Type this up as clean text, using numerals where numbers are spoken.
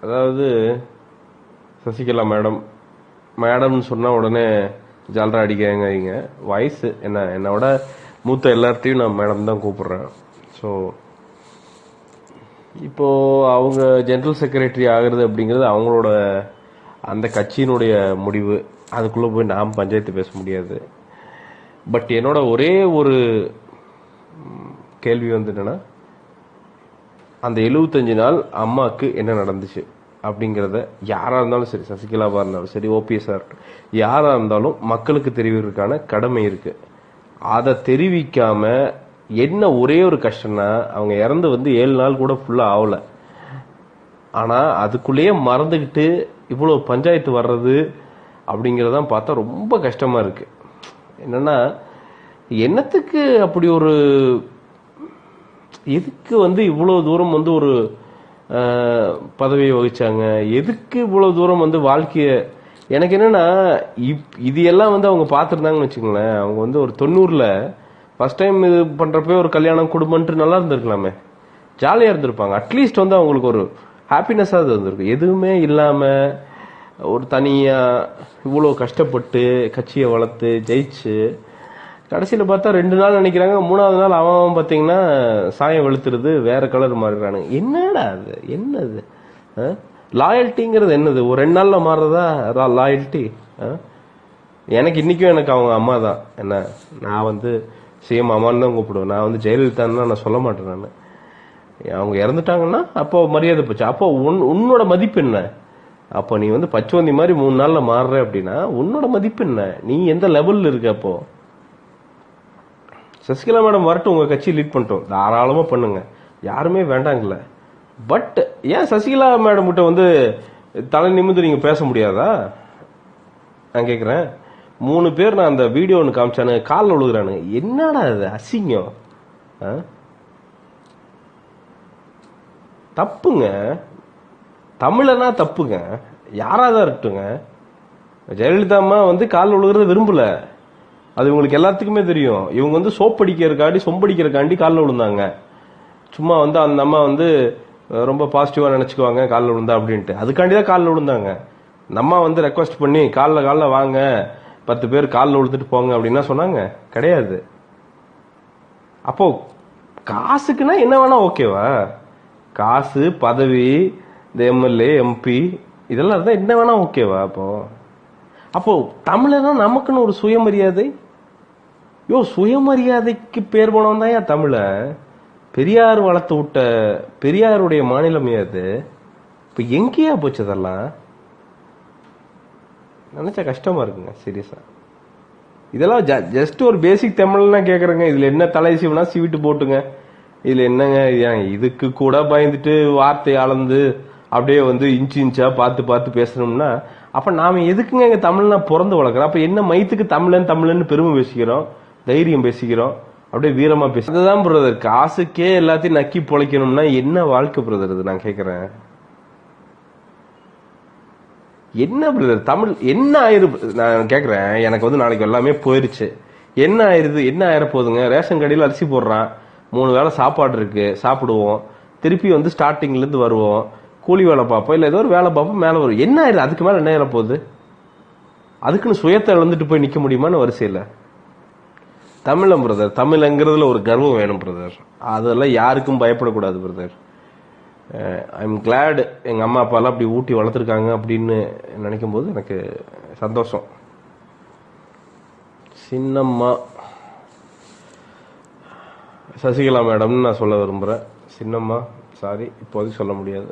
அதாவது சசிகலா மேடம் மேடம்னு சொன்னா உடனே ஜாலரா அடிக்காங்க. வயசு என்னோட மூத்த எல்லார்ட்டையும் நான் மேடம் தான் கூப்பிடுறேன். ஸோ இப்போ அவங்க ஜெனரல் செக்ரட்டரி ஆகுறது அப்படிங்கிறது அவங்களோட அந்த கட்சியினுடைய முடிவு. அதுக்குள்ள போய் நாம் பஞ்சாயத்து பேச முடியாது. பட் என்னோட ஒரே ஒரு கேள்வி வந்து என்னன்னா, அந்த 75 நாள் அம்மாவுக்கு என்ன நடந்துச்சு அப்படிங்கிறத யாரா இருந்தாலும் சரி, சசிகலாவா இருந்தாலும் சரி, ஓபிஎஸ்ஆ இருக்கட்டும், யாரா இருந்தாலும் மக்களுக்கு தெரிவிக்கிறதுக்கான கடமை இருக்கு. அதை தெரிவிக்காம என்ன ஒரே ஒரு கஷ்டம்னா, அவங்க இறந்து வந்து 7 நாள் கூட ஃபுல்லா ஆகல. ஆனா அதுக்குள்ளேயே மறந்துகிட்டு இவ்வளவு பஞ்சாயத்து வர்றது அப்படிங்கறதான் பார்த்தா ரொம்ப கஷ்டமா இருக்கு. என்னன்னா, என்னத்துக்கு அப்படி ஒரு, எதுக்கு வந்து இவ்வளவு தூரம் வந்து ஒரு பதவியை வகிச்சாங்க, எதுக்கு இவ்வளவு தூரம் வந்து வாழ்க்கைய, எனக்கு என்னன்னா இது எல்லாம் வந்து அவங்க பார்த்துருந்தாங்கன்னு வச்சுக்கோங்களேன், அவங்க வந்து ஒரு 90ல ஃபர்ஸ்ட் டைம் இது பண்றப்ப ஒரு கல்யாணம் குடும்பம்ட்டு நல்லா இருந்திருக்கலாமே, ஜாலியா இருந்திருப்பாங்க. அட்லீஸ்ட் வந்து அவங்களுக்கு ஒரு ஹாப்பினஸா இருந்திருக்கும். எதுவுமே இல்லாம ஒரு தனியா இவ்வளவு கஷ்டப்பட்டு கட்சியை வளர்த்து ஜெயிச்சு கடைசியில பார்த்தா 2 நாள் நினைக்கிறாங்க, 3வது நாள் அவன் பாத்தீங்கன்னா சாயம் வெளுத்துறது, வேற கலர் மாறிடுறானுங்க. என்னடா அது, என்னது லாயல்ட்டிங்கிறது? என்னது ஒரு 2 நாள்ல மாறுறதா லாயல்ட்டி? எனக்கு இன்னைக்கும் எனக்கு அவங்க அம்மா தான். என்ன, நான் வந்து சிஎம் அம்மான்னு தான் கூப்பிடுவேன். நான் வந்து ஜெயலலிதான்னு நான் சொல்ல மாட்டேன். நான் அவங்க இறந்துட்டாங்கன்னா அப்போ மரியாதை போச்சு. அப்போ உன்னோட மதிப்பு என்ன? அப்போ நீ வந்து பச்சோந்தி மாதிரி 3 நாள்ல மாறுற அப்படின்னா உன்னோட மதிப்பு என்ன? நீ எந்த லெவல்ல இருக்க? அப்போ சசிகலா மேடம் வரட்டும், உங்க கட்சி லீட் பண்ணிட்டோம், தாராளமா பண்ணுங்க, யாருமே வேண்டாங்கல்ல. பட் ஏன் சசிகலா மேடம் கிட்ட வந்து தலை நிமிந்து நீங்க பேச முடியாதா? நான் கேக்குறேன். 3 பேர் நான் அந்த வீடியோ ஒன்று காமிச்சானு காலில் விழுகுறானுங்க. என்னடா அது அசிங்கம், தப்புங்க. தமிழனா தப்புங்க, யாராதான் இருக்கட்டுங்க. ஜெயலலிதா அம்மா வந்து காலில் விழுகிறத விரும்பல, அது இவங்களுக்கு எல்லாத்துக்குமே தெரியும். இவங்க வந்து சோப்படிக்கிறக்காண்டி சொம்படிக்கிறக்காண்டி காலில் விழுந்தாங்க. சும்மா வந்து அந்த அம்மா வந்து ரொம்ப பாசிட்டிவா நினைச்சுக்குவாங்க காலில் விழுந்தா அப்படின்ட்டு, அதுக்காண்டிதான் காலில் விழுந்தாங்க. நம்ம வந்து ரெக்வஸ்ட் பண்ணி காலில் வாங்க 10 பேர் காலில் விழுந்துட்டு போங்க அப்படின்னா சொன்னாங்க? கிடையாது. அப்போ காசுக்குன்னா என்ன வேணா ஓகேவா? காசு, பதவி, இந்த எம்எல்ஏ, எம்பி, இதெல்லாம் தான் என்ன வேணா ஓகேவா? அப்போ தமிழனா நமக்குன்னு ஒரு சுயமரியாதை, சுயமரியாதைக்கு பேர் போனவன் தான் ஏன் தமிழ? பெரியார் வளர்த்து விட்ட பெரியாருடைய மாநிலம் அது. இப்ப எங்கேயா போச்சு அதெல்லாம்? நினைச்சா கஷ்டமா இருக்குங்க சீரியஸா. இதெல்லாம் ஜஸ்ட் ஒரு பேசிக் தமிழ்னா கேக்குறேங்க. இதுல என்ன தலை சீவனா சீவிட்டு போட்டுங்க. இதுல என்னங்க, இதுக்கு கூட பயந்துட்டு வார்த்தை அளந்து அப்படியே வந்து இன்ச்சா பார்த்து பேசணும்னா அப்ப நாம எதுக்குங்க எங்க தமிழ்னா பிறந்து வளர்க்குறோம்? அப்ப என்ன மயத்துக்கு தமிழன்னு பெருமை பேசிக்கிறோம், தைரியம் பேசிக்கிறோம், அப்படியே வீரமா பேசி. அதுதான் பிரதர், காசுக்கே எல்லாத்தையும் நக்கி பொழைக்கணும்னா என்ன வாழ்க்கை பிரதர் இது? நான் கேக்குறேன், என்ன பிரதர் தமிழ் என்ன ஆயிரு? நான் கேக்குறேன், எனக்கு வந்து நாளைக்கு எல்லாமே போயிருச்சு, என்ன ஆயிருது? என்ன ஆயிர போகுதுங்க? ரேஷன் கடையில் அரிசி போடுறான், 3 வேளை சாப்பாடு இருக்கு, சாப்பிடுவோம், திருப்பி வந்து ஸ்டார்டிங்ல இருந்து வருவோம், கூலி வேலை பார்ப்போம், இல்ல ஏதோ ஒரு வேலை பார்ப்போம், மேல வரும். என்ன ஆயிருது? அதுக்கு மேல என்ன ஆயிர போகுது? அதுக்குன்னு சுயத்தை இழந்துட்டு போய் நிக்க முடியுமான்னு வரிசையில் தமிழம் பிரதர். தமிழ்ங்கிறதுல ஒரு கர்வம் வேணும் பிரதர். அதெல்லாம் யாருக்கும் பயப்படக்கூடாது பிரதர். ஐ எம் கிளாட் எங்க அம்மா அப்பாலாம் அப்படி ஊட்டி வளர்த்துருக்காங்க அப்படின்னு நினைக்கும் போது எனக்கு சந்தோஷம். சின்னம்மா சசிகலா மேடம்னு நான் சொல்ல விரும்புறேன். சின்னம்மா சாரி, இப்போதைக்கு சொல்ல முடியாது.